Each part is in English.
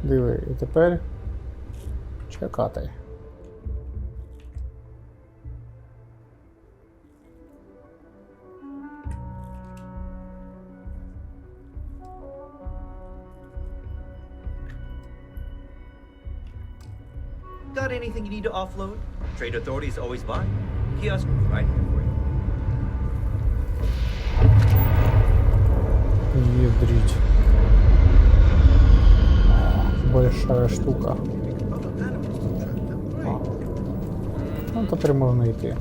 Диви, і тепер чекати. Got anything you need to offload? Trade authorities always buy. Kiosk right here for you. Ядрить. Большая штука. Ну, тепер можна йти.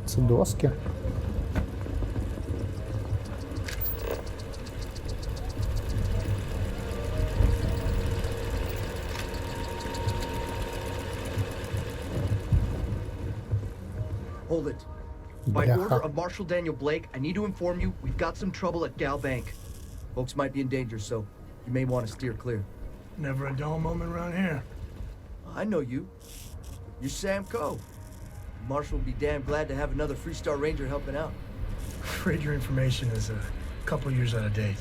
Це доски. Hold it. By Бляха. order of Marshal Daniel Blake, I need to inform you we've got some trouble at Gal Bank. Folks might be in danger, so you may want to steer clear. Never a dull moment around here. I know you. You're Sam Coe. Marshal will be damn glad to have another Freestar Ranger helping out. Afraid your information is a couple years out of date.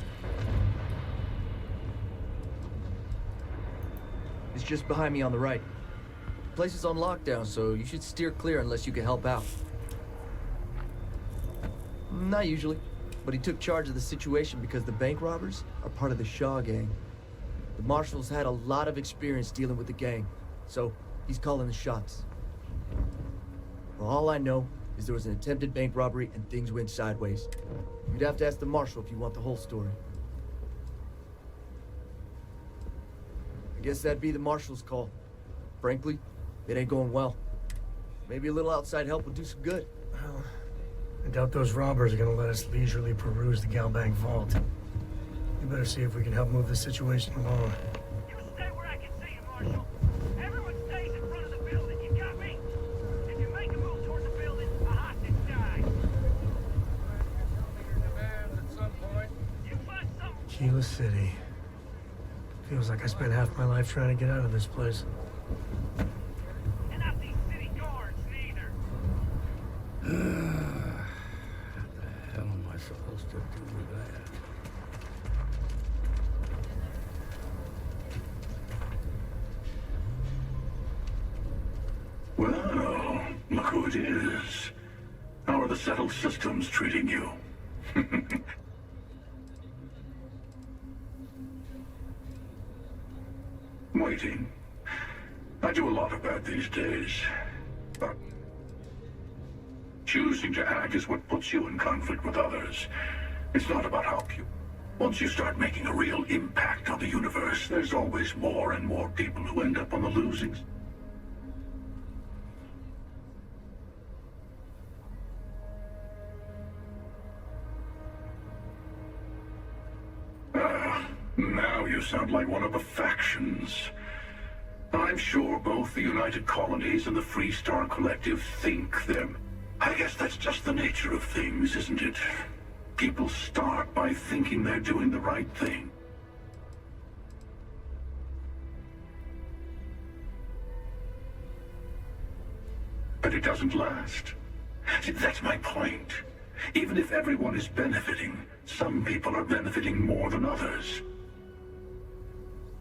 It's just behind me on the right. The place is on lockdown, so you should steer clear unless you can help out. Not usually, but he took charge of the situation because the bank robbers are part of the Shaw gang. The Marshal's had a lot of experience dealing with the gang, so he's calling the shots. Well, all I know is there was an attempted bank robbery and things went sideways. You'd have to ask the Marshal if you want the whole story. I guess that'd be the Marshal's call. Frankly, it ain't going well. Maybe a little outside help would do some good. Well, I doubt those robbers are gonna let us leisurely peruse the Gal Bank vault. We better see if we can help move the situation along. You stay where I can see you, Marshal. Everyone stays in front of the building, you got me? If you make a move toward the building, a hostage dies. You find some Akila City. Feels like I spent half my life trying to get out of this place. and not these city guards, neither. How am I supposed to do that? Well, look who it is. How are the settled systems treating you? Waiting. I do a lot of that these days. But choosing to act is what puts you in conflict with others. It's not about how you. Once you start making a real impact on the universe, there's always more and more people who end up on the losing side. Now you sound like one of the factions. I'm sure both the United Colonies and the Free Star Collective think them. I guess that's just the nature of things, isn't it? People start by thinking they're doing the right thing. But it doesn't last. See, that's my point. Even if everyone is benefiting, some people are benefiting more than others.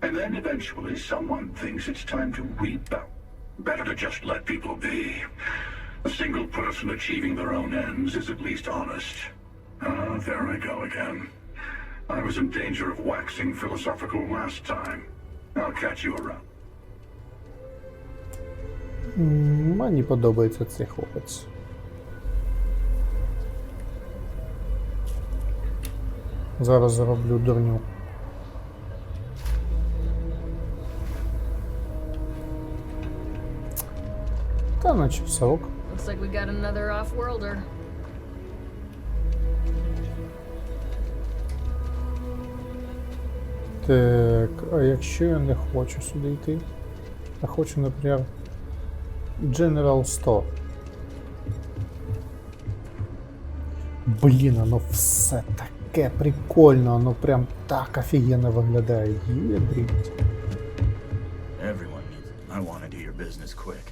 And then eventually someone thinks it's time to rebound. Better to just let people be. A single person achieving their own ends is at least honest. Ah, there I go again. I was in danger of waxing philosophical last time. I'll catch you around. Мені подобається цей хлопець. Зараз зроблю дурню. Та наче все ок. Looks like we got another off-worlder. Так, а якщо я не хочу сюди йти? Я хочу, наприклад, General Store. Блін, воно все таке прикольно, воно прям так офігенно виглядає. Єдріть. Everyone needs it. I want to do your business quick.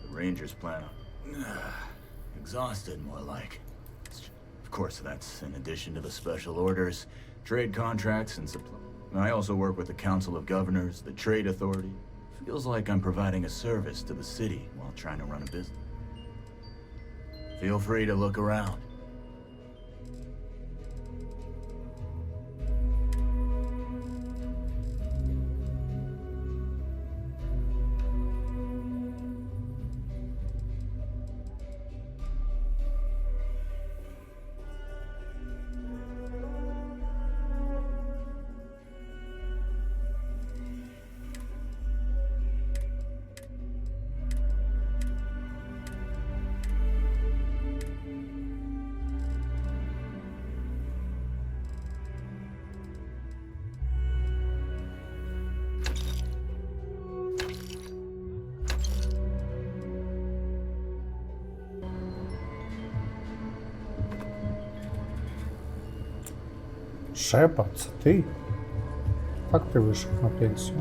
The Rangers plan on... Exhausted, more like. course, that's in addition to the special orders, trade contracts, and supply. I also work with the Council of Governors, the Trade Authority. Feels like I'm providing a service to the city while trying to run a business. Feel free to look around. Шепа, це ти? Так ти вийшов на пенсію?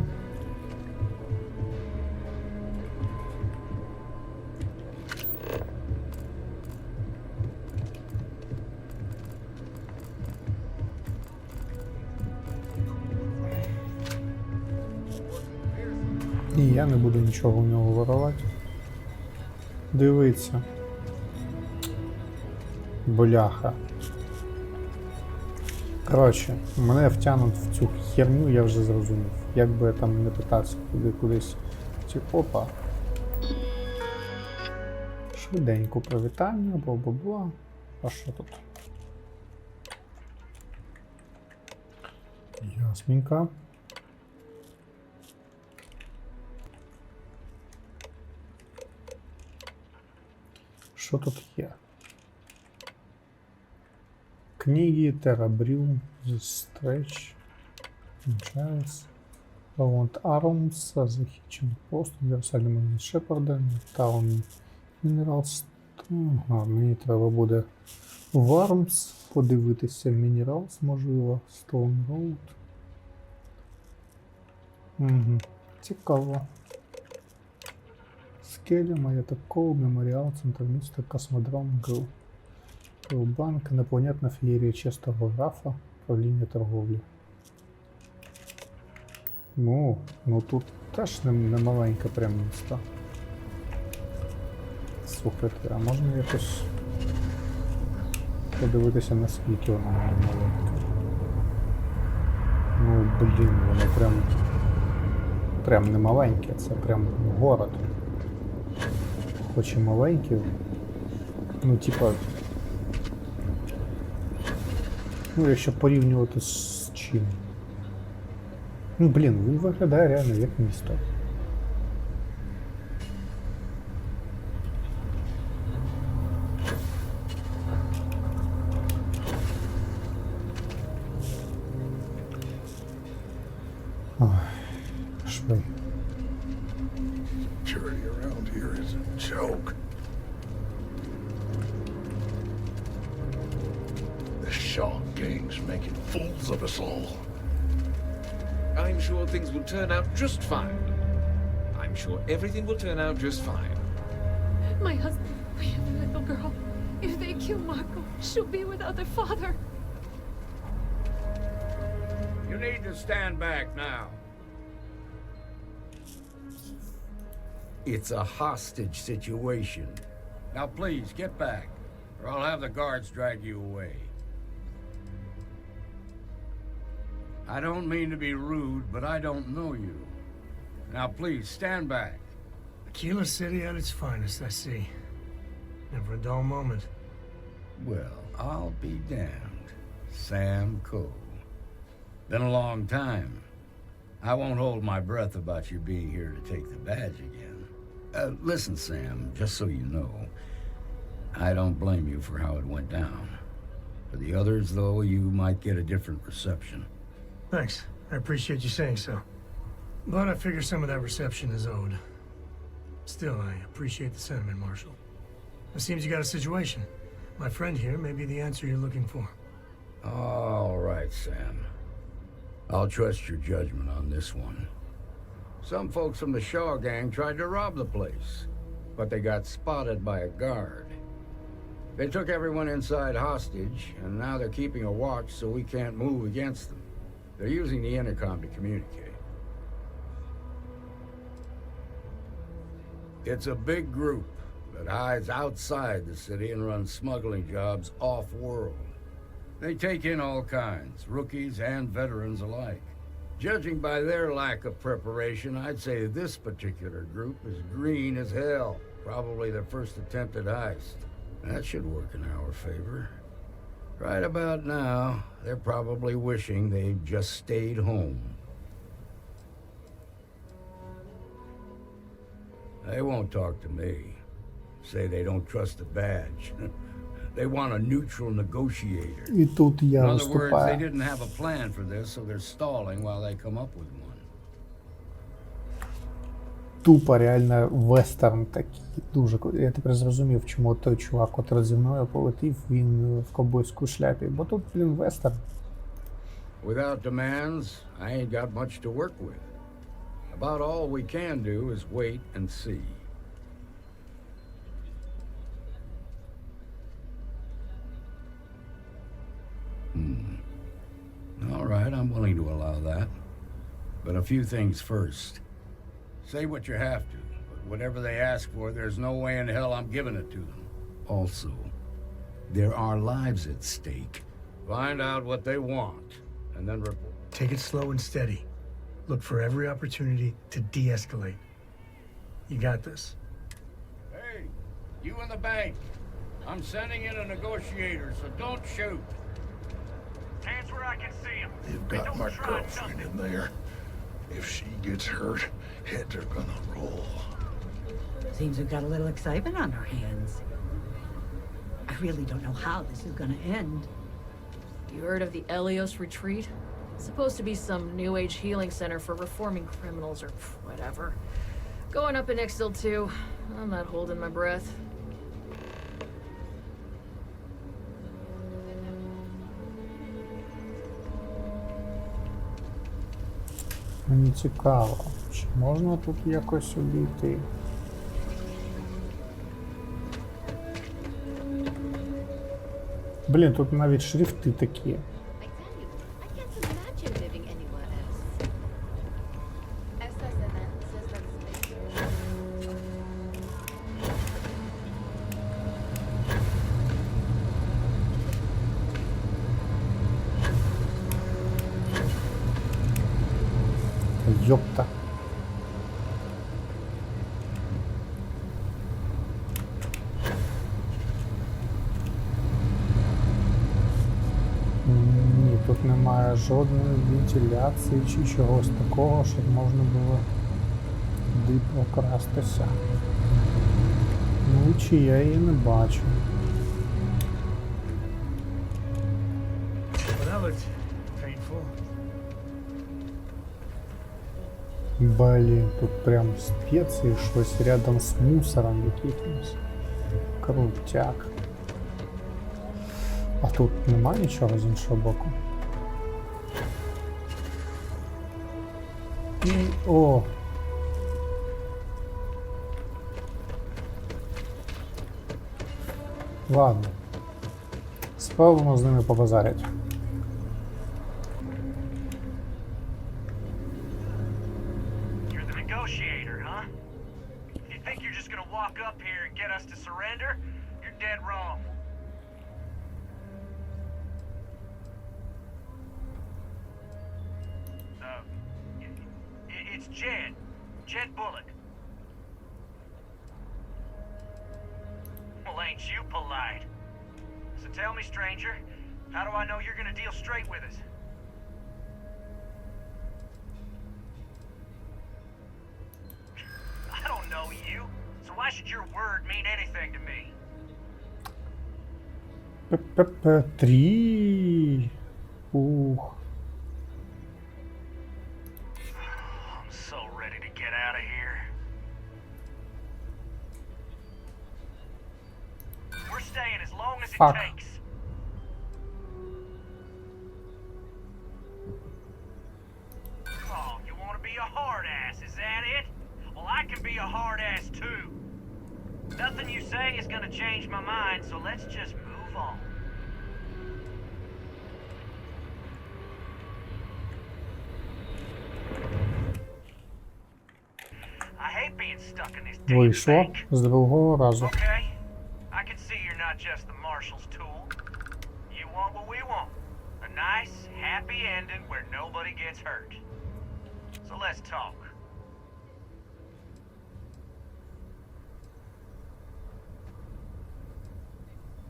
І я не буду нічого у нього воровати. Дивиться. Бляха. Коротше, мене втягнуть в цю херню, я вже зрозумів. Як би я там не питався кудись. Опа. Швиденько привітання, бла-бла-бла. А що тут? Ясненько. Що тут є? Книги, Терабрю, The Stretch, Giles, Bowland Arms, The Kitchen Post, Універсальний магніт Шепарда, Town Minerals. Ага, мені треба буде в Arms подивитися, Minerals, можливо, Stone Road. Угу. Цікаво. Скелі, Маєток Коу, Меморіал, Центр міста, Космодром, Банк, інопланетна феєрія чистого графа, управління торговлі. Ну тут теж не маленьке прям місто. Слухайте, а можна якось подивитися, наскільки воно маленьке? Ну, блін, воно прям не маленьке, це прям город. Хоч і маленький, ну типа, ну якщо порівнювати з чим. Ну блін, він виглядає реально як місто. Ой, пішли. Security around here is a joke. The Shaw gang's making fools of us all. I'm sure things will turn out just fine. I'm sure everything will turn out just fine. My husband, we have a little girl. If they kill Marco, she'll be without her father. You need to stand back now. It's a hostage situation. Now please, get back, or I'll have the guards drag you away. I don't mean to be rude, but I don't know you. Now please, stand back. Akila City at its finest, I see. Never a dull moment. Well, I'll be damned. Sam Cole. Been a long time. I won't hold my breath about you being here to take the badge again. Listen, Sam, just so you know, I don't blame you for how it went down. For the others, though, you might get a different reception. Thanks. I appreciate you saying so. But I figure some of that reception is owed. Still, I appreciate the sentiment, Marshal. It seems you got a situation. My friend here may be the answer you're looking for. All right, Sam. I'll trust your judgment on this one. Some folks from the Shaw gang tried to rob the place, but they got spotted by a guard. They took everyone inside hostage, and now they're keeping a watch so we can't move against them. They're using the intercom to communicate. It's a big group that hides outside the city and runs smuggling jobs off-world. They take in all kinds, rookies and veterans alike. Judging by their lack of preparation, I'd say this particular group is green as hell. Probably their first attempt at heist. That should work in our favor. Right about now, they're probably wishing they'd just stayed home. They won't talk to me. Say they don't trust the badge. They want a neutral negotiator. І тут я In other words, they виступаю. didn't have a plan for this, so they're stalling while they come up with one. Тупо реально вестерн такий. Дуже. Я тепер зрозумів, чому той чувак, котрий зі мною полетів, він в ковбойську шляпі. Бо тут, блін, вестерн. Without demands, I ain't got much to work with. About all we can do is wait and see. All right, I'm willing to allow that. But a few things first. Say what you have to, but whatever they ask for, there's no way in hell I'm giving it to them. Also, there are lives at stake. Find out what they want, and then report. Take it slow and steady. Look for every opportunity to de-escalate. You got this. Hey, you in the bank. I'm sending in a negotiator, so don't shoot. Hands where I can see him. You've got my girlfriend in there. If she gets hurt, heads are gonna roll. Seems we've got a little excitement on our hands. I really don't know how this is gonna end. You heard of the Elios Retreat? Supposed to be some new age healing center for reforming criminals or whatever. Going up in Exil 2. I'm not holding my breath. Мені цікаво, чи можна тут якось обійти? Блін, тут навіть шрифти такі. Ёпта. Ні, тут немає жодної вентиляції чи чогось такого, щоб можна було туди прокрастися. Ну, чи я її не бачу. Well, that looked painful. Блін, тут прям спеції, щось рядом з мусором якимось. Крутяк. А тут нема нічого з іншого боку. І о! Ладно. Спробуємо з ними побазарити. Negotiator, huh? If you think you're just gonna walk up here and get us to surrender, you're dead wrong. It's Jed Bullock. Well, ain't you polite? So tell me, stranger, how do I know you're gonna deal straight with us? I don't know you, so why should your word mean anything to me? П-п-п-3. Ух. I'm so ready to get out of here. We're staying as long as it Fuck. takes. Oh, you want to be a hard ass, is that it? Well, I can be a hard ass too. Nothing you say is gonna change my mind, so let's just move on. I hate being stuck in this damn Вийшло bank. з другого разу. Okay, I can see you're not just the marshal's tool. You want what we want. A nice, happy ending where nobody gets hurt. So let's talk.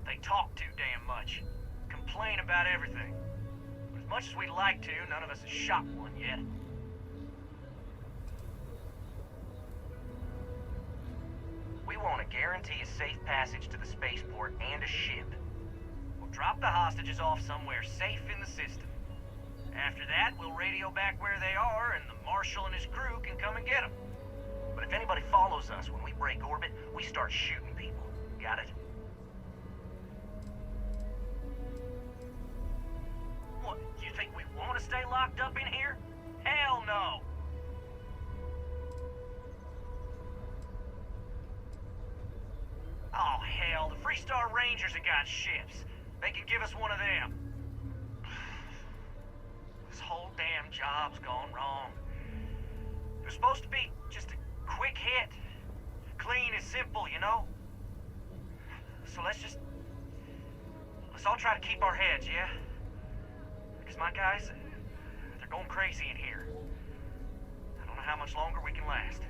They talk too damn much. Complain about everything. But as much as we'd like to, none of us has shot one yet. We want to guarantee a safe passage to the spaceport and a ship. We'll drop the hostages off somewhere safe in the system. After that, we'll radio back where they are, and the Marshal and his crew can come and get them. But if anybody follows us when we break orbit, we start shooting people. Got it? What, you think we want to stay locked up in here? Hell no! Oh, hell, the Freestar Rangers have got ships. They can give us one of them. This whole damn job's gone wrong. It was supposed to be just a quick hit. Clean and simple, you know? So let's all try to keep our heads, yeah? Because my guys, they're going crazy in here. I don't know how much longer we can last.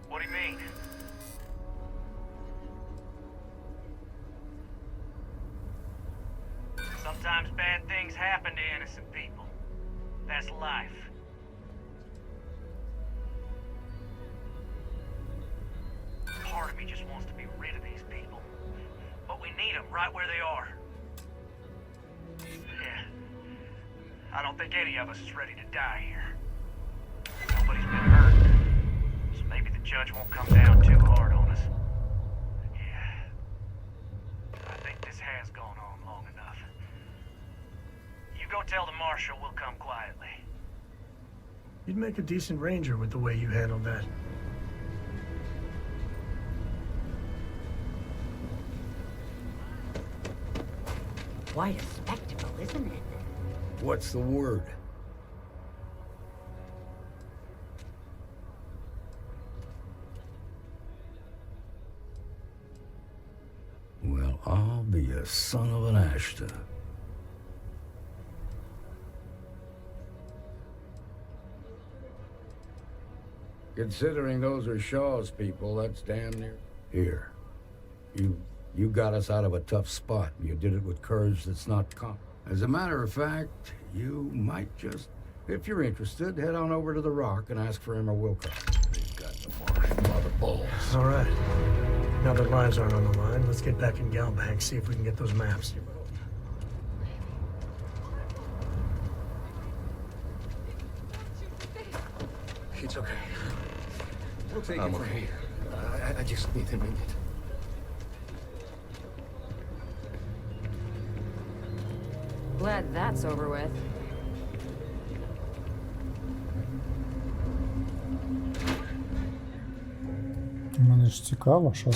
What do you mean? Sometimes bad things happen to innocent people. That's life. Part of me just wants to be rid of these people. But we need them right where they are. Yeah. I don't think any of us is ready to die here. Nobody's been hurt. So maybe the judge won't come down too hard on us. Yeah. I think this has gone on long enough. You go tell the Marshal we'll come quietly. You'd make a decent ranger with the way you handled that. Quite a spectacle, isn't it? What's the word? Well, I'll be a son of an Ashta. Considering those are Shaw's people, that's damn near. Here. You got us out of a tough spot. You did it with courage that's not As a matter of fact, you might just, if you're interested, head on over to the Rock and ask for Emma Wilcox. They've got the Martian mother balls. All right. Now that lives aren't on the line, let's get back in Galbank, see if we can get those maps. It's okay. We'll take it from here. I just need a minute. Glad that's over with. Мені ж цікаво, що.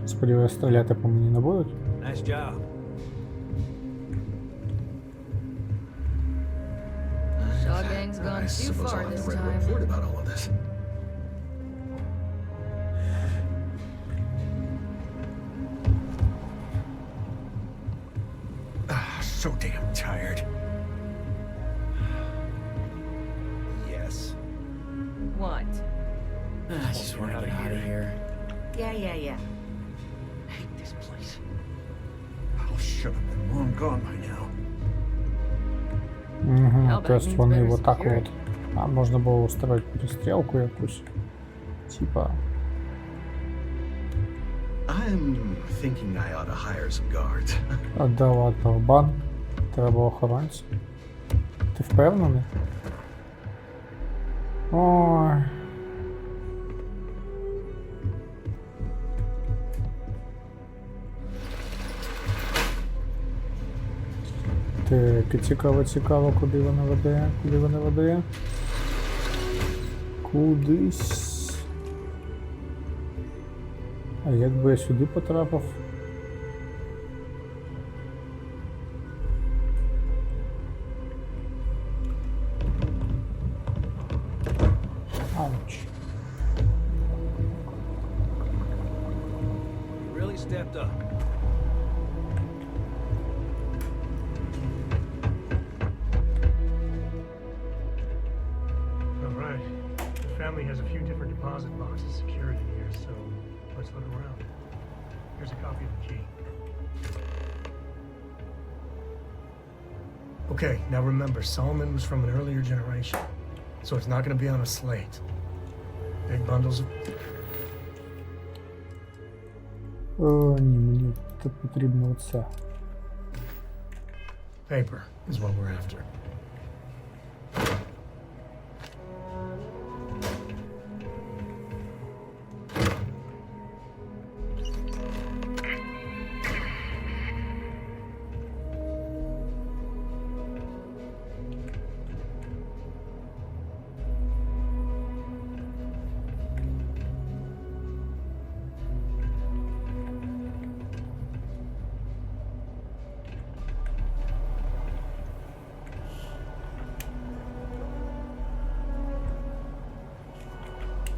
Сподіваюсь, стріляти по мені не будуть. Nice job. Shaw Gang's gone too far this time. About all of this. So damn tired. Yes. What? I just want to get out of here. Yeah. I hate this place. I should have been long gone by now. Угу, тобто вони вот так от. А можна було устроїти перестрілку якусь. Типа. I'm thinking I ought to hire some guards. А да ладно, в банк. Треба охоронців. Ти впевнений? Ой. Так, цікаво, куди вона веде. Кудись. А як би я сюди потрапив? Ауч. Really stepped up. All right. The family has a few different deposit boxes secured in here, so let's look around. Here's a copy of the key. Okay, now remember, Solomon was from an earlier generation, so it's not going to be on a slate. Big bundles of... О, ні, мені тут потрібно оце. Paper is what we're after.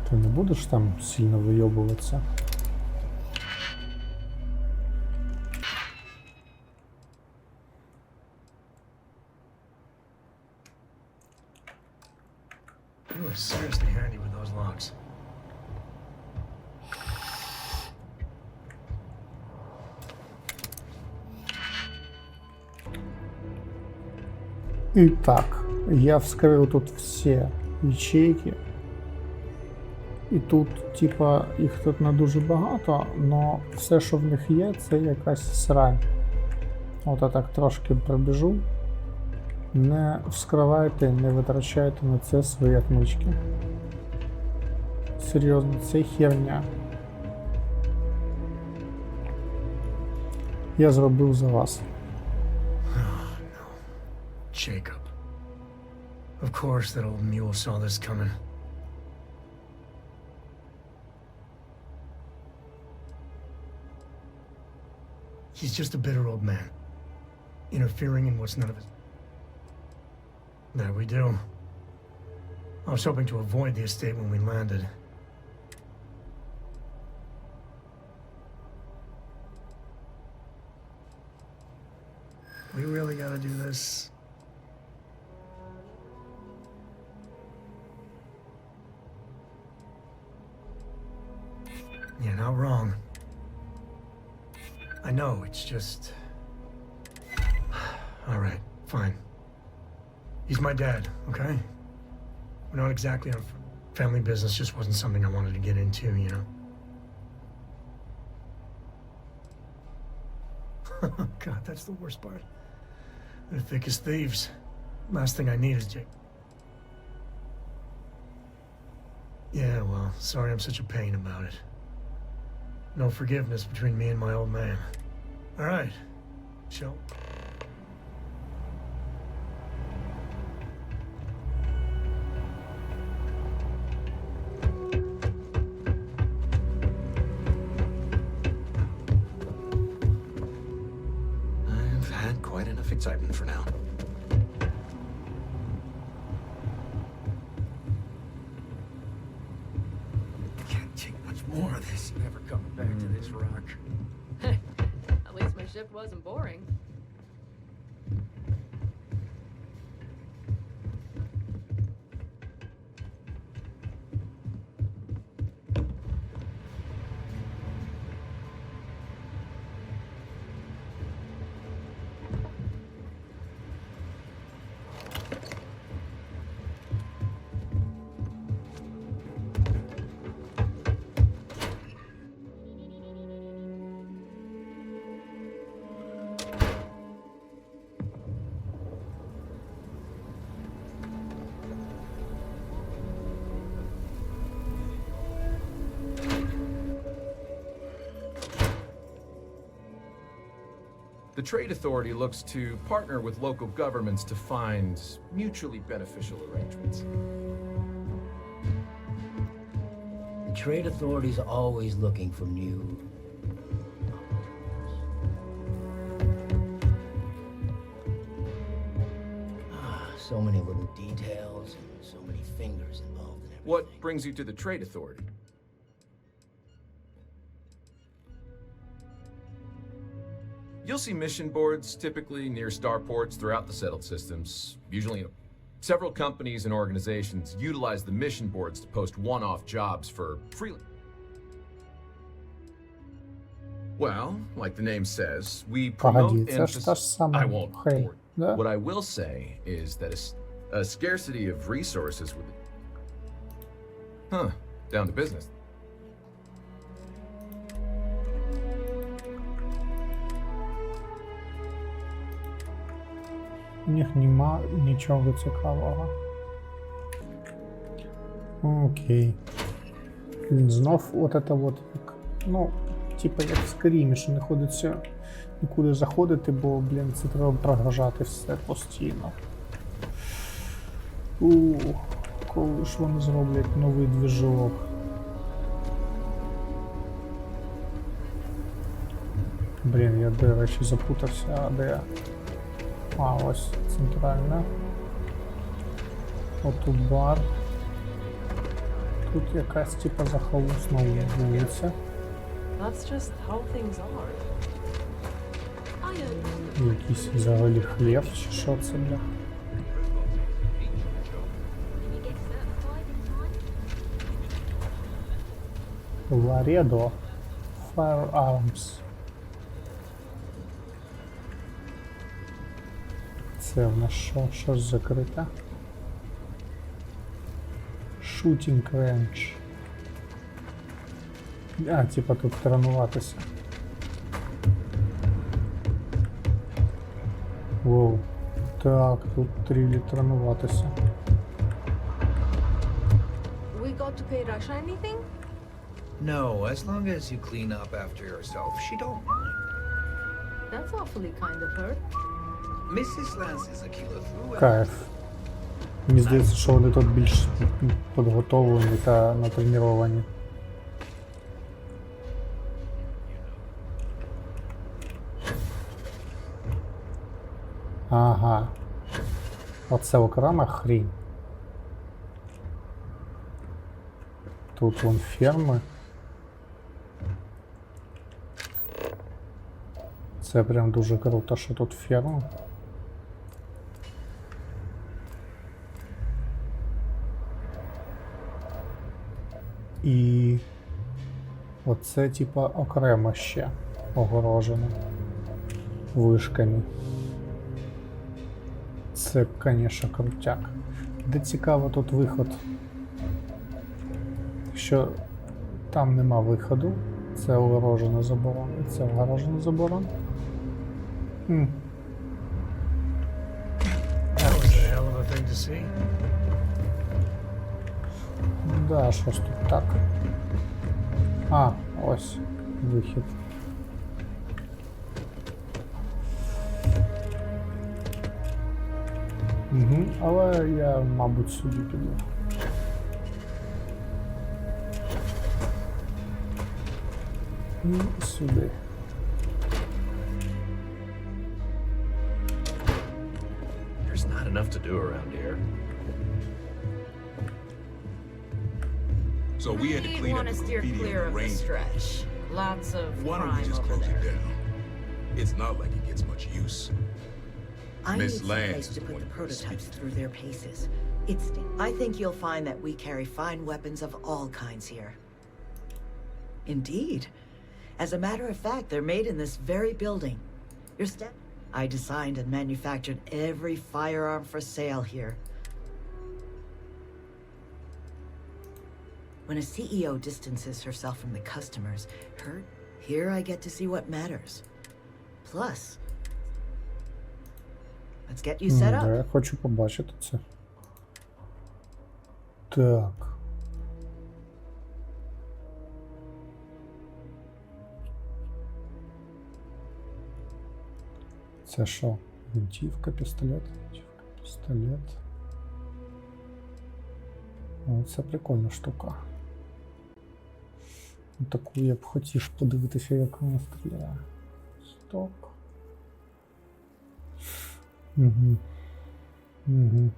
Ти не будеш там сильно вийобуватися? You are seriously handy with those locks. І так, я вскрив тут всі ячейки. І тут, типа, їх тут не дуже багато, але все, що в них є, це якась срань. От я так трошки пробіжу. Не вскривайте, не витрачайте на це свої отмички. Серйозно, це херня. Я зробив за вас. Jacob. Of course that old mule saw this coming. He's just a bitter old man, interfering in what's none of his... There we do. I was hoping to avoid the estate when we landed. We really gotta do this. You're not wrong. I know, it's just... Alright, fine. He's my dad, okay? We're not exactly our family business, just wasn't something I wanted to get into, you know? God, that's the worst part. They're thick as thieves. Last thing I need is Jake. Yeah, well, sorry I'm such a pain about it. No forgiveness between me and my old man. All right, shall... I've had quite enough excitement for now. Can't take much more of this. Never coming back to this rock. At least my shift wasn't boring. The Trade Authority looks to partner with local governments to find mutually beneficial arrangements. The Trade Authority's always looking for new... so many little details and so many fingers involved in everything. What brings you to the Trade Authority? You'll see mission boards typically near starports throughout the settled systems. Usually, several companies and organizations utilize the mission boards to post one-off jobs for freelance. Well, like the name says, we promote Погоди, це ж та ж сама I won't хрень, bore you. да? What I will say is that a scarcity of resources with... down to business. У них нема нічого цікавого. Окей. Він знов от это вот, ну, типа як в Скарімі, що не ходиться нікуди заходити, бо, блін, це треба прогружати все постійно. Коли ж вони зроблять новий движок? Блін, я, до речі, запутався, а де? А, ось центральна. Отут бар. Тут якась типа захолустна вулиця. That's just how things are. Якийсь взагалі хлєв, чи що це, бля? Ларедо. Firearms. Це в нас що? Щось закрите? Shooting range. А, типа тут тренуватися. Воу. Так, тут тренуватися. We got to pay Russia anything? No, as long as you clean up after yourself, she don't mind. That's awfully kind of her. Mrs. Lance's Akila threw Кайф. Мені здається, що вони тут більш підготовлені та натреновані. Ага. Оце окрема хрінь. Тут вон ферми. Це прям дуже круто, що тут ферма. І оце типа окремо ще огорожено вишками. Це, конечно, крутяк. Де цікаво тут виход. Якщо там нема виходу, це огорожено заборон, і це огорожено заборон. That was a hell of a thing to see. Да, що ж тут так? А, ось вихід. Угу, але я, мабуть, сюди піду. І сюди. There's not enough to do around here. So we had to clean up want the to steer graffiti clear in of the the rain. stretch. Lots of Why don't we crime just over close it there. down? It's not like it gets much use. I need Miss some Lance place is to put one the to prototypes speak. through their paces. I think you'll find that we carry fine weapons of all kinds here. Indeed. As a matter of fact, they're made in this very building. I designed and manufactured every firearm for sale here. When a CEO distances herself from the customers, here I get to see what matters. Plus, let's get you set up. Я хочу побачити це. Так. Це що? Гвинтівка, пістолет? Гвинтівка, пістолет. О, це прикольна штука. Таку я б хотів подивитися, як вона стріляє. Стоп. Угу. Угу.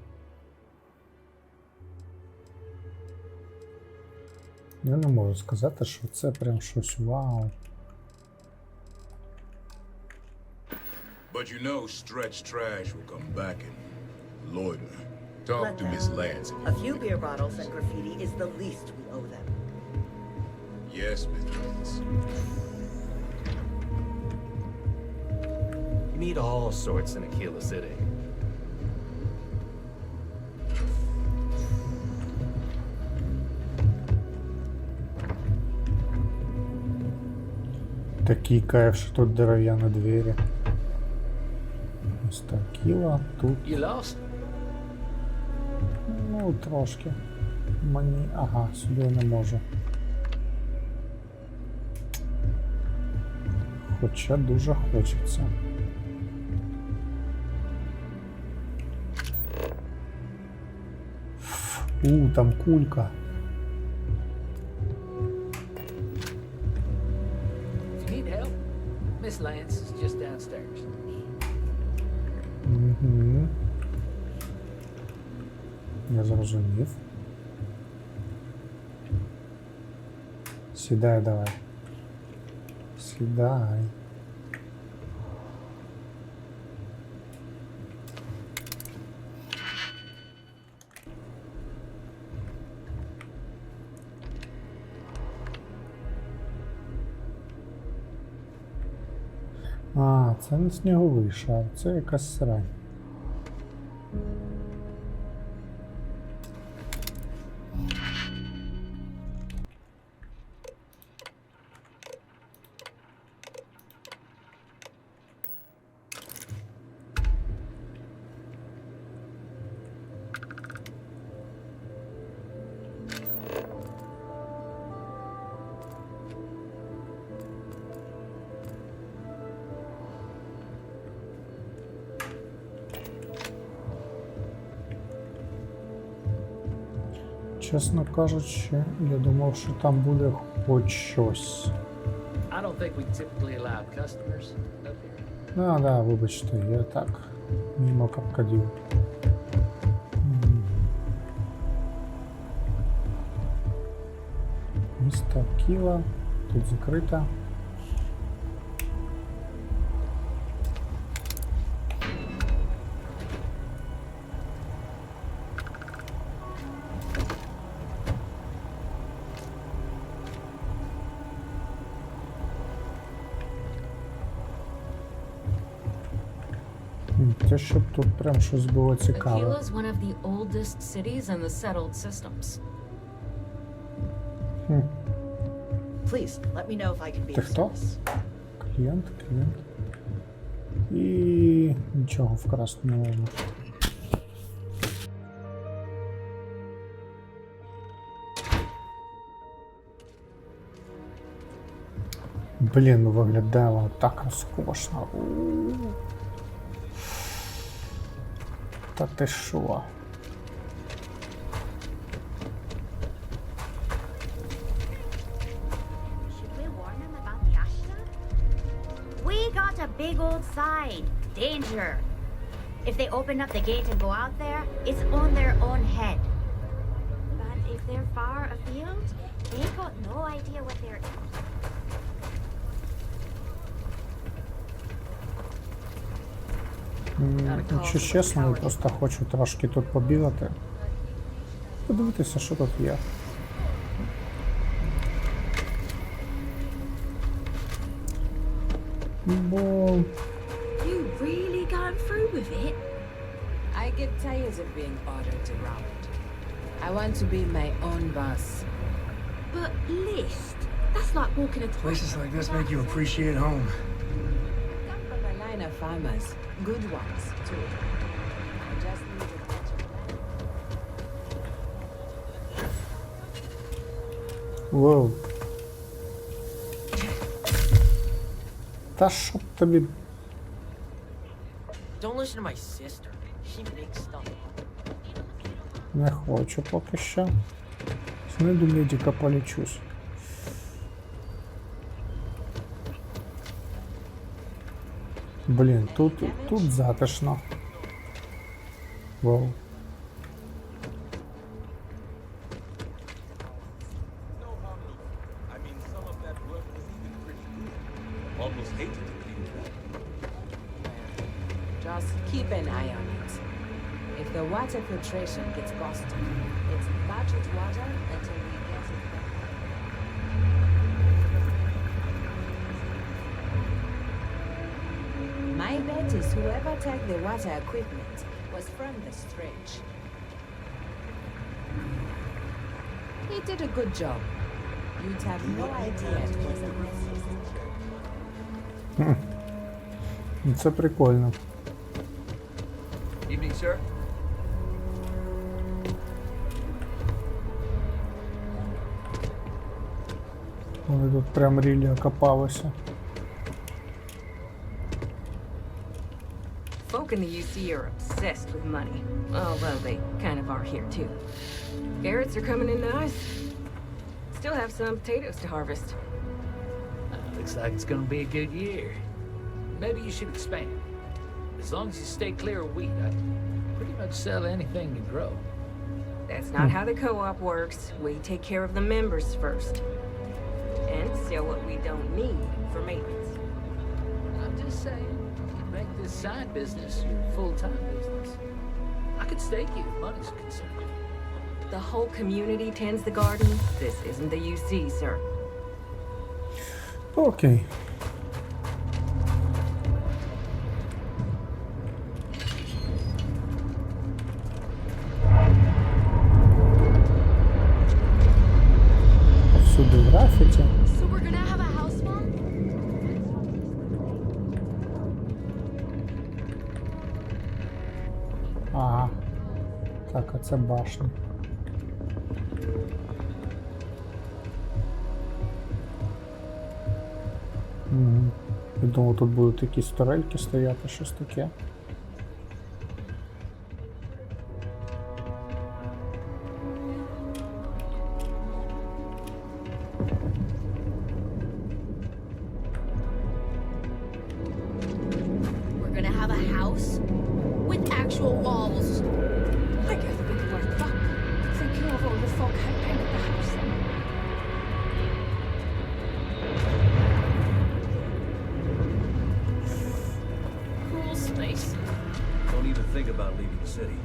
Я не можу сказати, що це прям щось вау. But you know Stretch Trash will come back and loiter. Talk to Miss Lance. A few beer bottles and graffiti is the least we owe them. Yes, Miss Lance. You meet all sorts in Akila City. Такий кайф, що тут дерев'яні двері. Ось Акіла, тут. You lost? Ну, трошки. Мені... Ага, сюди я не можу. Хоча дуже хочеться. Там кулька. If you need help, Miss Lance is just downstairs. Угу. Я зрозумів. Сідай давай. Сідай. А, це не сніговий шар, це якась срань. Чесно кажучи, я думав, що там буде хоч щось. I don't think we typically allow customers up here. Да, вибачте, я так мимо капкадів. Місто Акіла, тут закрито. Те, щоб тут прям щось було цікаве. Akila is one of the oldest cities in the settled systems. Please, let me know if I can be Ти of хто? service. Клієнт. І нічого вкрасти не можна. Блін, виглядає воно так розкошно. Та ти що? We got a big old sign. Danger. If they open up the gate and go out there, it's on their own head. But if they're far afield, they got no idea what they're... Якщо чесно, я просто хочу трошки тут побігати. Подивитися, що тут є. Бо... You really going through with it? I get tired of being ordered around. I want to be my own boss. But list, that's like walking a Places like this make you appreciate home. Come from a line of farmers, good ones too. I just need a touch of land. Воу. Та що б тобі... Don't listen to my sister. She makes stuff up. Не хочу поки що. Знайду медика, полічусь. Блін, тут затишно. Вау. Just keep an eye on it. If the water filtration gets busted, it's budget water until we get it back. My bet is whoever attacked the water equipment was from the stretch. He did a good job. You'd have no idea it was a mess. Це прикольно. Evening, sir. Вони тут прям рілі окопалися. Folk in the UC are obsessed with money, although they kind of are here too. Carrots are coming in nice. Still have some potatoes to harvest. Looks like it's gonna be a good year. Maybe you should expand. As long as you stay clear of wheat, I pretty much sell anything you grow. That's not how the co-op works. We take care of the members first. And sell what we don't need for maintenance. I'm just saying, you make this side business your full-time business. I could stake you if money's concerned. The whole community tends the garden. This isn't the UC, sir. Окей. Всюди графіті. So we're gonna have a house, Mom? Ага. Так, а це башня. Угу. Я думав, тут будуть якісь турельки стояти, щось таке. We're gonna have a house with actual walls. I guess we were fucked. Thinking of all the folk had painted the house. Cool space. Don't even think about leaving the city.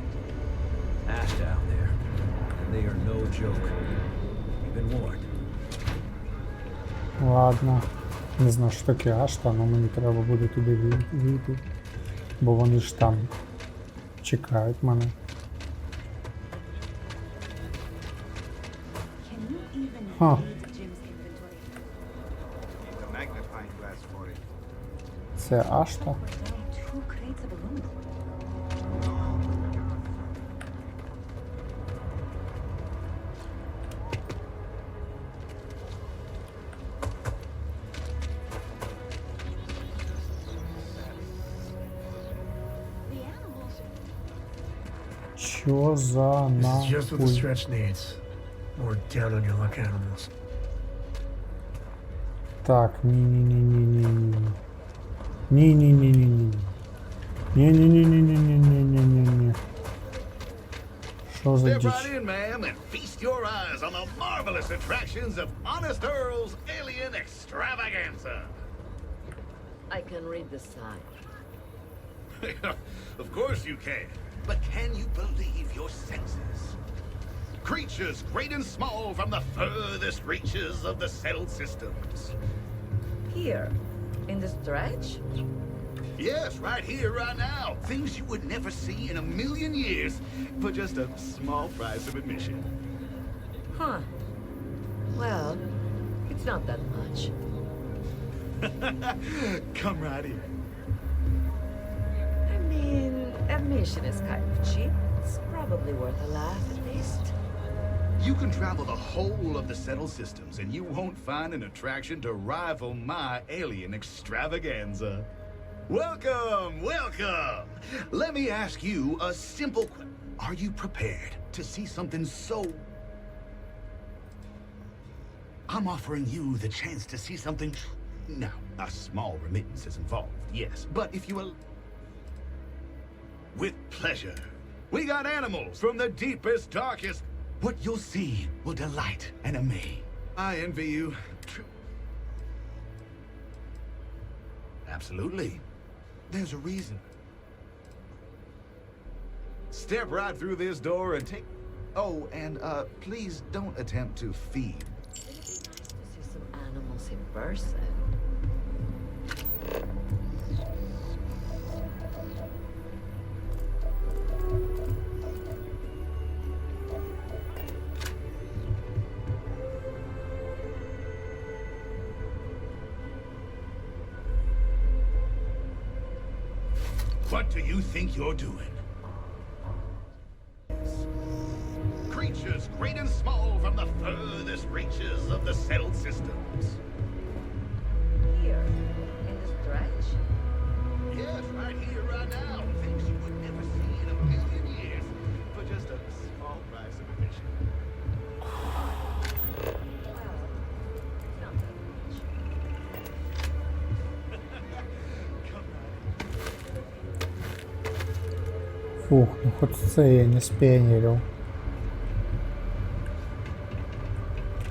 Ash down there. And they are no joke. You've been warned. Ладно. Не знаю, що таке Ашта, але мені треба буде туди вийти. Бо вони ж там чекають мене. Ха. Це Ашта? Що за This is just what the нахуй? stretch needs. More down on your luck animals. Так, ні-ні-ні-ні-ні-ні. Ні-ні-ні-ні-ні. Ні-ні-ні-ні-ні-ні-ні-ні. Що за Step діч? right in, ma'am, and feast your eyes on the marvelous attractions of Honest Earl's Alien Extravaganza. I can read the sign. Of course you can. But can you believe your senses? Creatures great and small from the furthest reaches of the settled systems. Here, in the stretch? Yes, right here, right now. Things you would never see in a million years for just a small price of admission. Huh. Well, it's not that much. Come right in. I mean, admission is kind of cheap. It's probably worth a laugh at least. You can travel the whole of the settled systems, and you won't find an attraction to rival my alien extravaganza. Welcome, welcome. Let me ask you a simple question. Are you prepared to see something so... I'm offering you the chance to see something... Now, a small remittance is involved, yes. But if you will... With pleasure. We got animals from the deepest, darkest... What you'll see will delight and amaze. I envy you. Absolutely. There's a reason. Step right through this door and take... Oh, and, please don't attempt to feed. See some animals in person. What do you think you're doing? Creatures great and small from the furthest reaches of the settled systems. Here, in the stretch? Yes, right here, right now. Things you would never see in a million years for just a small price of admission. Фух, ну хоч це я не спіонерив.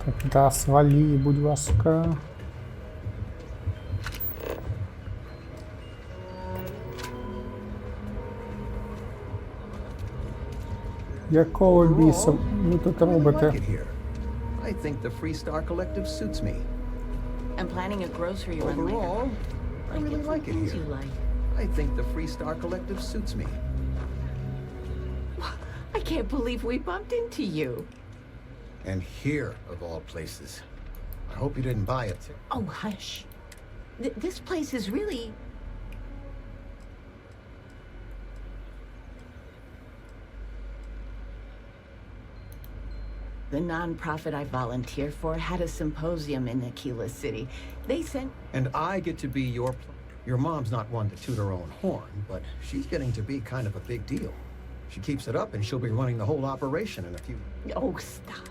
Так, да, свали, будь ласка. Якого біса ви тут робите? I think the Free Star Collective suits me. I'm planning a grocery run later. Overall, I really like it Things here. you like. I think the Free Star Collective suits me. I can't believe we bumped into you. And here, of all places. I hope you didn't buy it. Oh, hush. This place is really... The nonprofit I volunteer for had a symposium in Akila City. They sent... And I get to be your mom's not one to toot her own horn, but she's getting to be kind of a big deal. She keeps it up and she'll be running the whole operation in a few... Oh, stop.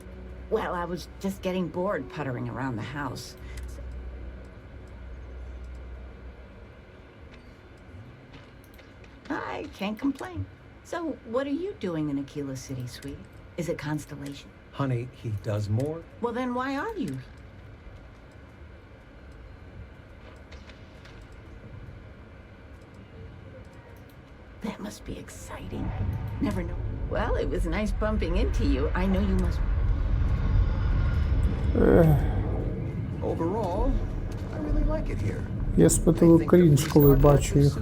Well, I was just getting bored puttering around the house. I can't complain. So, what are you doing in Akila City, sweetie? Is it Constellation? Honey, he does more. Well, then why are you? That must be exciting. Never know. Well, it was nice bumping into you. I know you must... Overall, I really like it here. Я спитав крінж, коли бачу їх.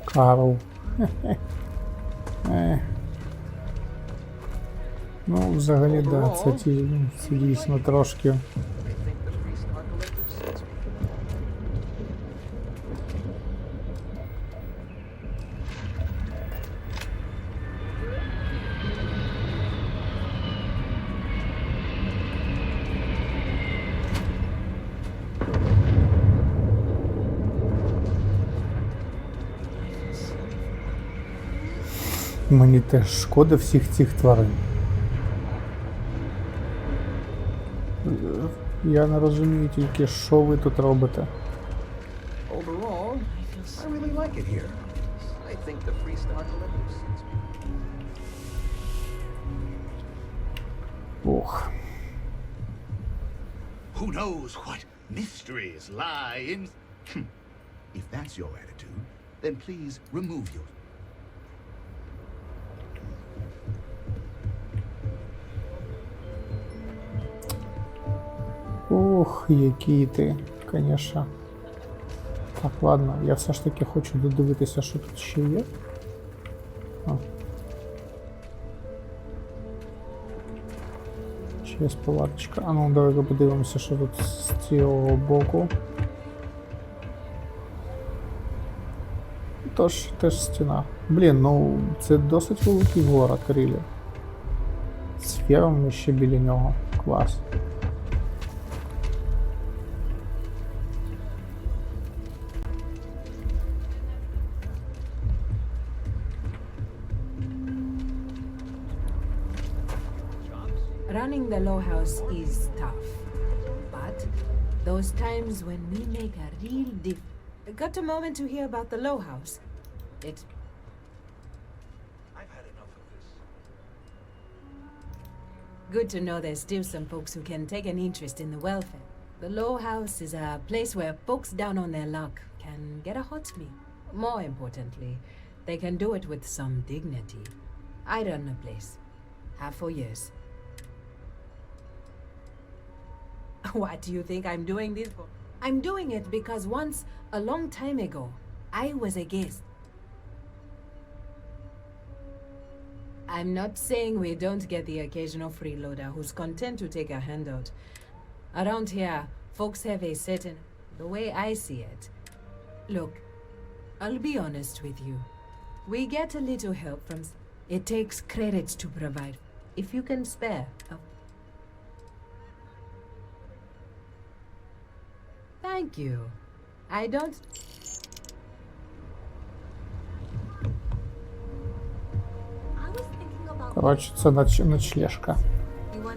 Карл. Ну, взагалі, да, це дійсно трошки. Мені теж шкода всіх цих тварин. Я не розумію тільки, що ви тут робите. Overall, I really like it here. I think the Free Star Collective suits me. Ох. Who knows what mysteries lie in... If that's your attitude, then please remove your... Ох, який ти, конечно. Так, ладно, я все ж таки хочу додивитися, що тут ще є. Ще є палаточка. А ну, давай подивимося, що тут з цього боку. Тож, теж стіна. Блін, ну це досить великий город, Рілі. З фермами ще біля нього. Клас. Running the low house is tough, but those times when we make a real Got a moment to hear about the low house? It's... I've had enough of this. Good to know there's still some folks who can take an interest in the welfare. The low house is a place where folks down on their luck can get a hot meal. More importantly, they can do it with some dignity. I run a place. Have for years. What do you think I'm doing this for? I'm doing it because once, a long time ago, I was a guest. I'm not saying we don't get the occasional freeloader who's content to take a handout. Around here, folks have a certain... the way I see it. Look, I'll be honest with you. We get a little help from... It takes credits to provide. If you can spare... Thank you. I don't... Коротше, це ночлежка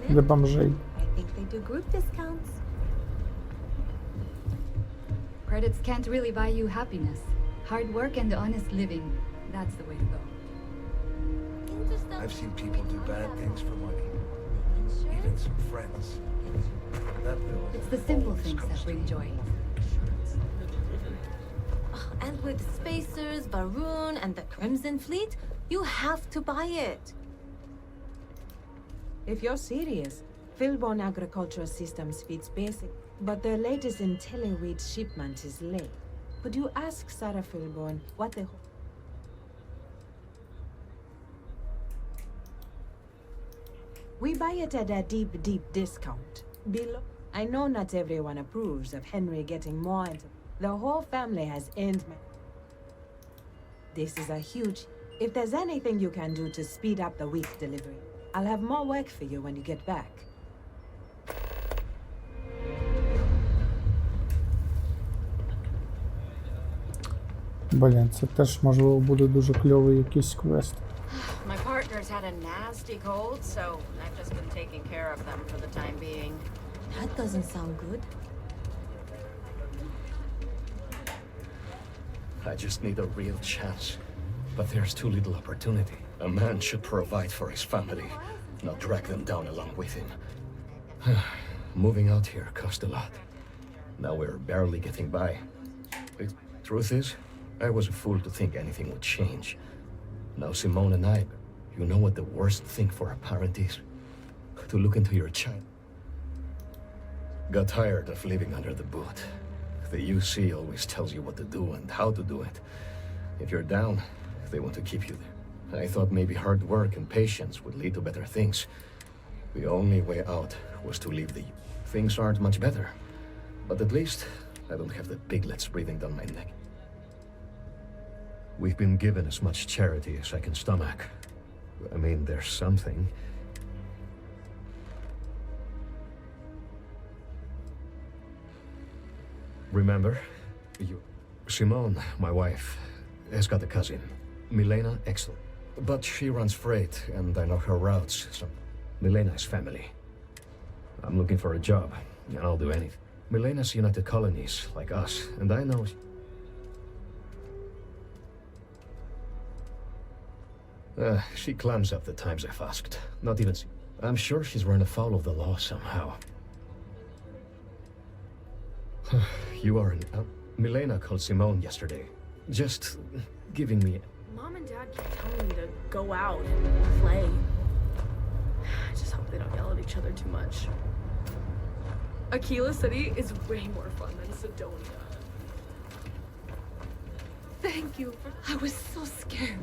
для бомжей. Credits can't really buy you happiness. Hard work and honest living, that's the way to go. I've seen people do bad things for money. Even some friends. That bill. It's the simple things that bring joy. And with Spacers, Baroon, and the Crimson Fleet, you have to buy it. If you're serious, Philborn Agricultural Systems fits basic, but their latest IntelliWeed shipment is late. Could you ask Sarah Philborn what the... We buy it at a deep, deep discount. Below... I know not everyone approves of Henry getting more into... The whole family has earned me. This is a huge... If there's anything you can do to speed up the wheat delivery, I'll have more work for you when you get back. Блін, це теж, можливо, буде дуже кльовий якийсь квест. My partner's had a nasty cold, so I've just been taking care of them for the time being. That doesn't sound good. I just need a real chance. But there's too little opportunity. A man should provide for his family, not drag them down along with him. Moving out here cost a lot. Now we're barely getting by. The truth is, I was a fool to think anything would change. Now Simone and I, you know what the worst thing for a parent is? To look into your child. Got tired of living under the boot. The UC always tells you what to do and how to do it. If you're down, they want to keep you there. I thought maybe hard work and patience would lead to better things. The only way out was to leave the... Things aren't much better. But at least, I don't have the piglets breathing down my neck. We've been given as much charity as I can stomach. I mean, there's something. Remember? Simone, my wife, has got a cousin. Milena, excellent. But she runs freight, and I know her routes, so... Milena is family. I'm looking for a job, and I'll do anything. Milena's United Colonies, like us, and I know... she climbs up the times I've asked. Not even... I'm sure she's run afoul of the law somehow. You are an... Milena called Simone yesterday. Just giving me... Mom and Dad keep telling me to go out and play. I just hope they don't yell at each other too much. Akila City is way more fun than Sidonia. Thank you. I was so scared.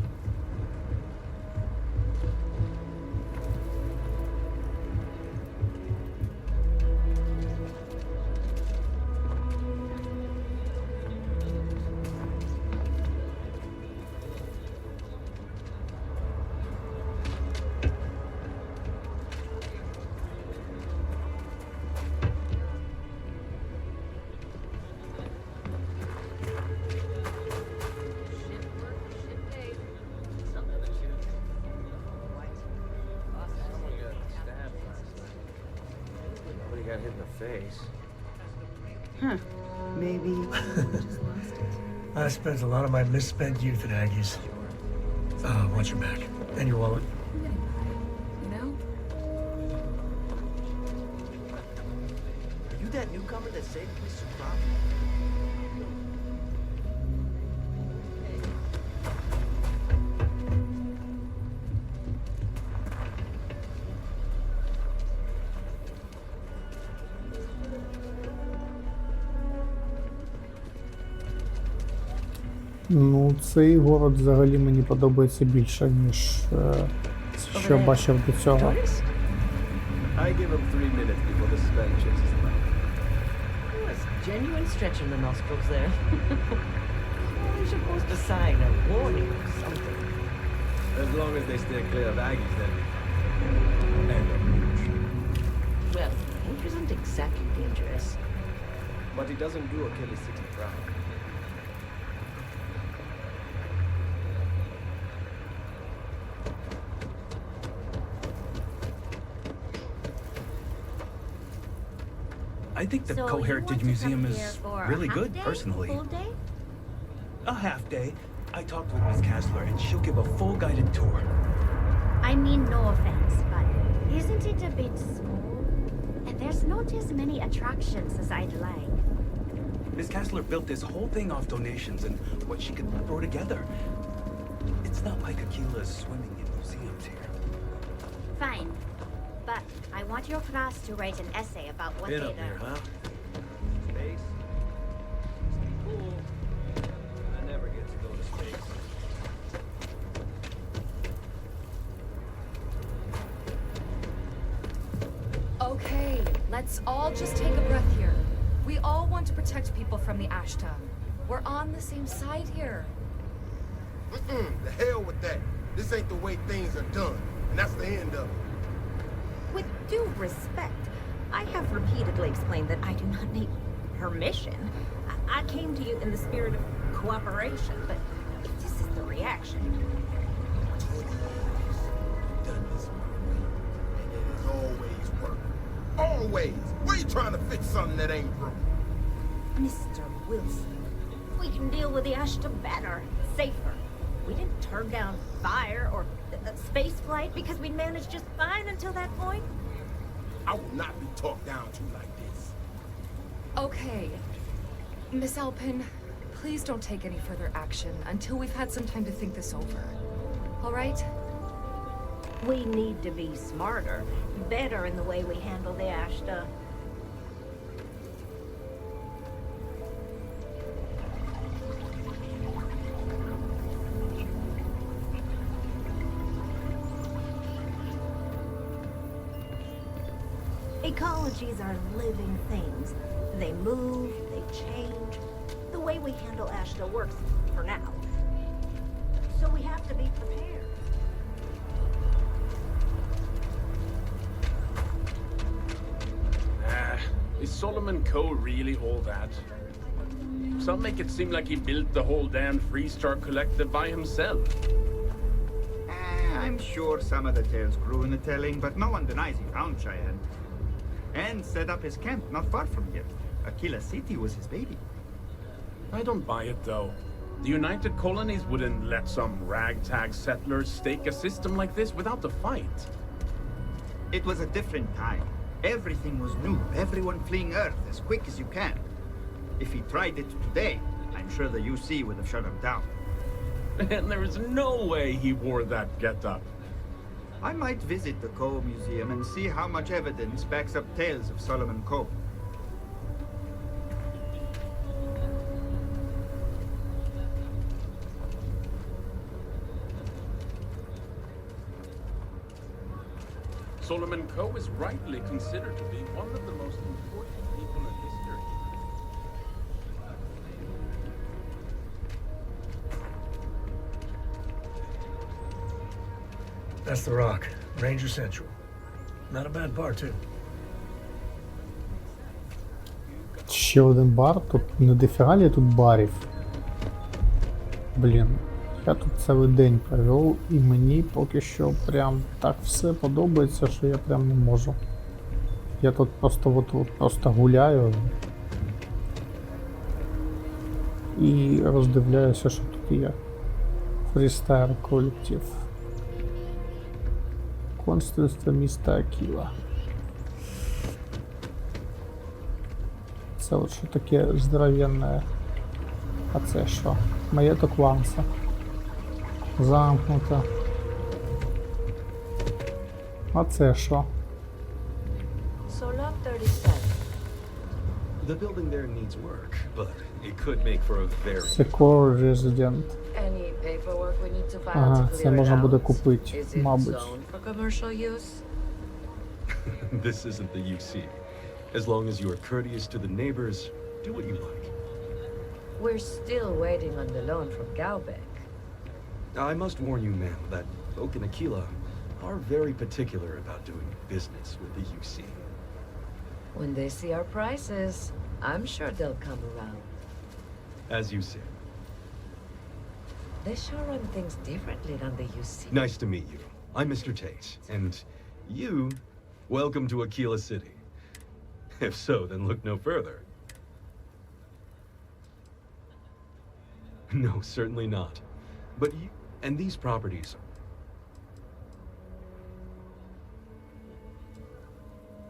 got hit in the face. Huh. Maybe we just lost it. I spent a lot of my misspent youth at Aggie's. Watch your back. And your wallet. You know? Are you that newcomer that saved Mr. Crop? Ну, цей город взагалі мені подобається більше, ніж що бачив до цього. I give him 3 minutes before the smell chases him out. That's genuine stretching the nostrils there. You're supposed to sign a warning or something. As long as they stay clear of Aggies, then. And of Well, Hank isn't exactly dangerous. But he doesn't do Achilles City proud. I think the So Co-Heritage you want to Museum come is here for a really half good, day, personally. Full day? A half day. I talked with Miss Kassler, and she'll give a full guided tour. I mean, no offense, but isn't it a bit small? And there's not as many attractions as I'd like. Miss Kassler built this whole thing off donations and what she could throw together. It's not like Akila's swimming in museums here. Fine. But I want your class to write an essay about what Been they up there, learned. huh? Space? Cool. I never get to go to space. Okay, let's all just take a breath here. We all want to protect people from the Ashta. We're on the same side here. The hell with that. This ain't the way things are done. And that's the end of it. With due respect, I have repeatedly explained that I do not need permission. I came to you in the spirit of cooperation, but if this is the reaction. 20 years. Done this my way. And it has always worked. Always. Why you trying to fix something that ain't broke? Mr. Wilson, we can deal with the Ashta better, safer. We didn't turn down fire or space flight because we managed just fine until that point. I will not be talked down to like this. Okay. Miss Alpin, please don't take any further action until we've had some time to think this over. All right? We need to be smarter, better in the way we handle the Ashta. Ecologies are living things. They move, they change. The way we handle Ashta works for now. So we have to be prepared. Is Solomon Co. really all that? Some make it seem like he built the whole damn Freestar Collective by himself. I'm sure some of the tales grew in the telling, but no one denies he found Cheyenne. And set up his camp not far from here. Akila City was his baby. I don't buy it, though. The United Colonies wouldn't let some ragtag settlers stake a system like this without a fight. It was a different time. Everything was new, everyone fleeing Earth as quick as you can. If he tried it today, I'm sure the UC would have shut him down. And there is no way he wore that getup. I might visit the Coe Museum and see how much evidence backs up tales of Solomon Coe. Solomon Co. is rightly considered to be one of the most important people in history. That's the Rock. Ranger Central. Not a bad bar, too. Ще один бар, тут не дофіга ли тут барів? Блін, я тут цілий день провів і мені поки що прям так все подобається, що я прям не можу Я тут просто гуляю і роздивляюся, що тут є. Фрістайл колектив. Консульство міста Акіла. Це от що таке здоровенне. А це що? Маєток Ланса. Замкнуто. А це що? Solar 37. The building there needs work, but it could make for a very... Secure Resident. Any paperwork we need to file Ага, to це clear it можна буде out? купити, Is it мабуть. zoned for commercial use? This isn't the UC. As long as you are courteous to the neighbors, do what you like. We're still waiting on the loan from Galbeck. I must warn you, ma'am, that folk in Akila are very particular about doing business with the UC. When they see our prices, I'm sure they'll come around. As you say. They sure run things differently than the UC. Nice to meet you. I'm Mr. Tate, and you, welcome to Akila City. If so, then look no further. No, certainly not. But you, and these properties.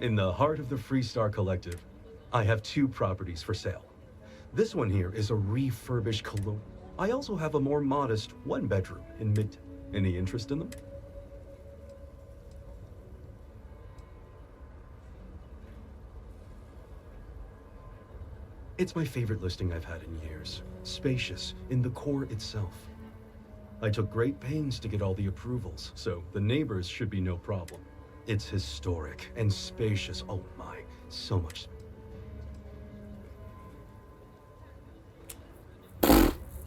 In the heart of the Freestar Collective, I have 2 properties for sale. This one here is a refurbished colonial. I also have a more modest 1-bedroom in Mid. Any interest in them? It's my favorite listing I've had in years. Spacious in the core itself. I took great pains to get all the approvals, so the neighbors should be no problem. It's historic and spacious. Oh my, so much.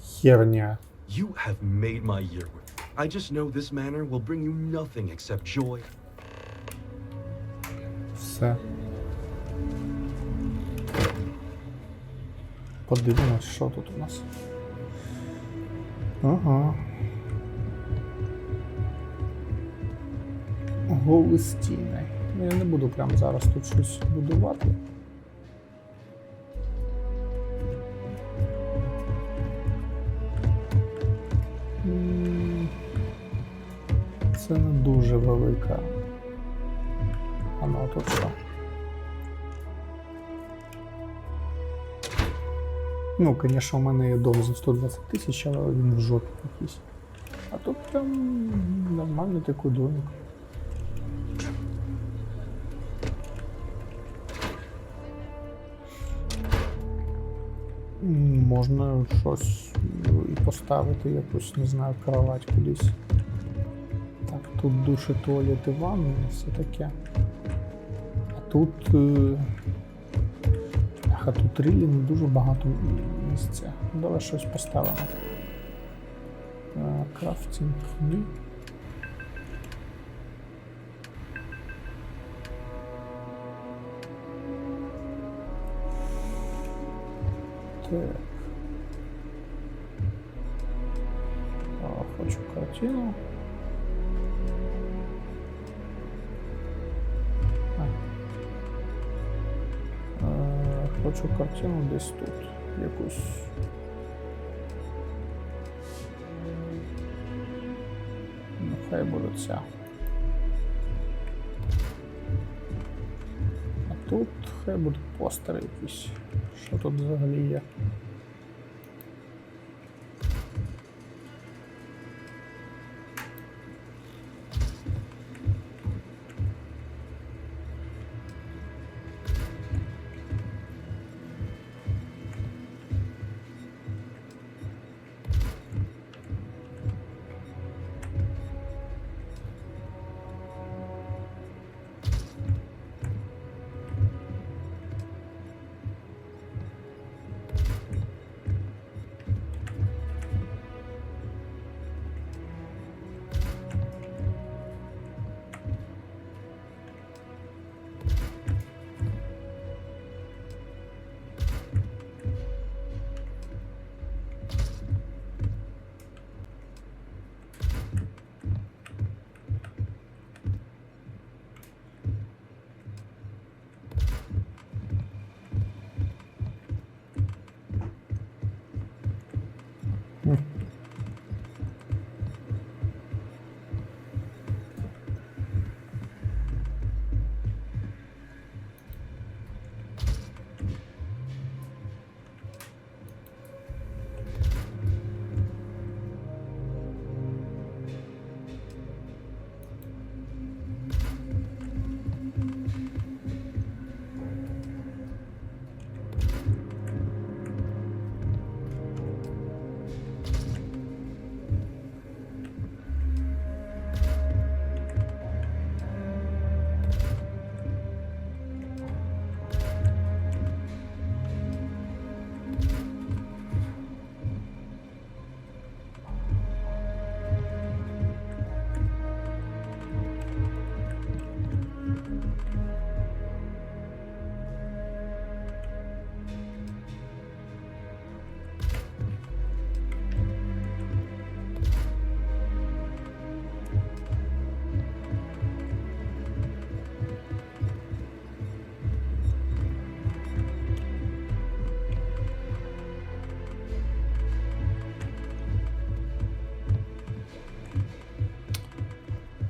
Херня. You have made my year. I just know this manor will bring you nothing except joy. Все. Подивимось, що тут у нас. Ага. Голі стіни. Я не буду прямо зараз тут щось будувати. Це не дуже велика. А ну, тут що? Ну, звісно, у мене є дом за 120 тисяч, але він в жопі якийсь. А тут прям нормальний такий домик. Можна щось і поставити, якусь, не знаю, кровать кудись. Так, тут душ, туалет і ванна, все таке. А тут... А тут рілі не дуже багато місця. Давай щось поставимо. Крафтинг, ні. Так. Хочу картину. Хочу картину десь тут. Якусь. Нехай буде ця. А тут хай будуть постери якісь. Що тут взагалі є?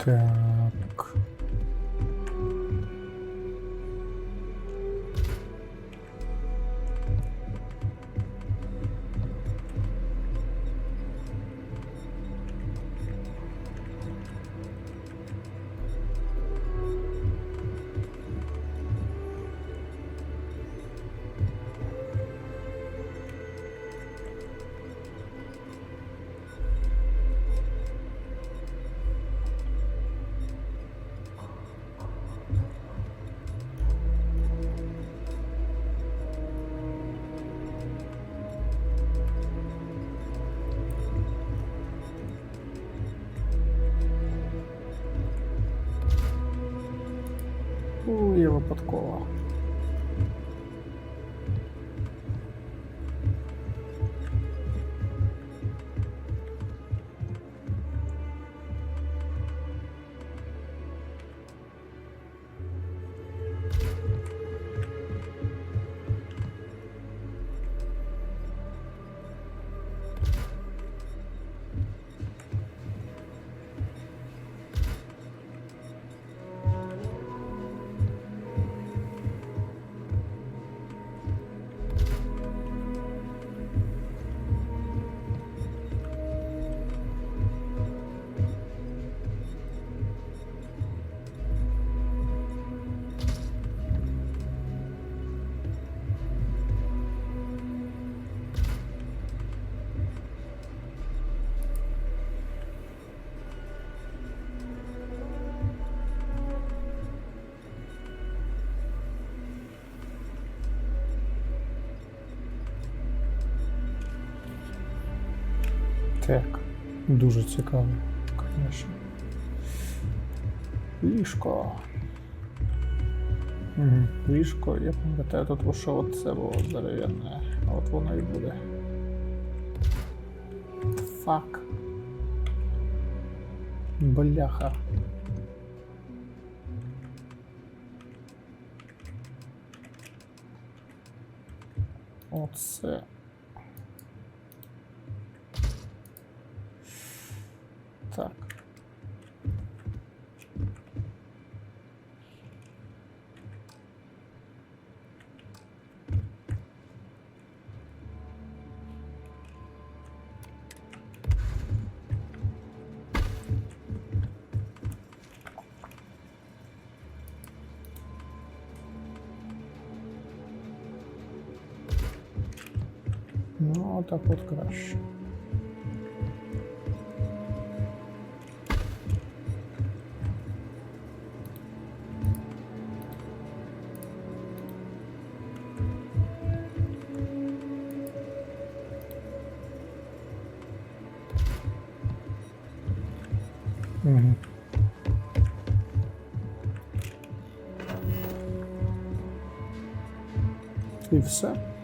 Так. Я випадково. Так, дуже цікаво, звісно. Ліжко. Ліжко, я пам'ятаю, тут що оце було дерев'яне, а от воно і буде. Фак. Бляха. Оце. Так. Ну, так от краще. І все.